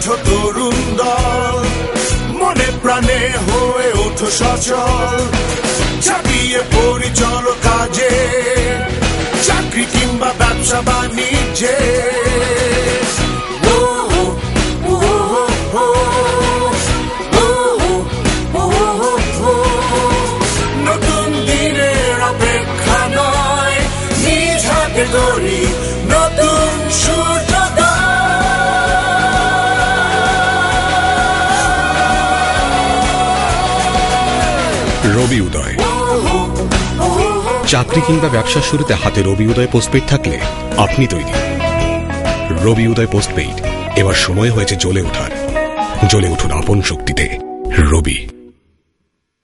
ওঠো তরুণ দল, মনে প্রাণে হয়ে ওঠো সচল, ঝাঁপিয়ে পড়ি চলো কাজে, চাকরি কিংবা ব্যবসা বাণিজ্যে। নতুন দিনের অপেক্ষা নয়, নিজ হাতে গড়ি নতুন সূর্যোদয়। রবি উদয়। চাকরি কিংবা ব্যবসার শুরুতে হাতে রবি উদয় পোস্টপেইড থাকলে আপনি তৈরি। রবি উদয় পোস্টপেইড, এবার সময় হয়েছে জ্বলে ওঠার। জ্বলে উঠুন আপন শক্তিতে। রবি।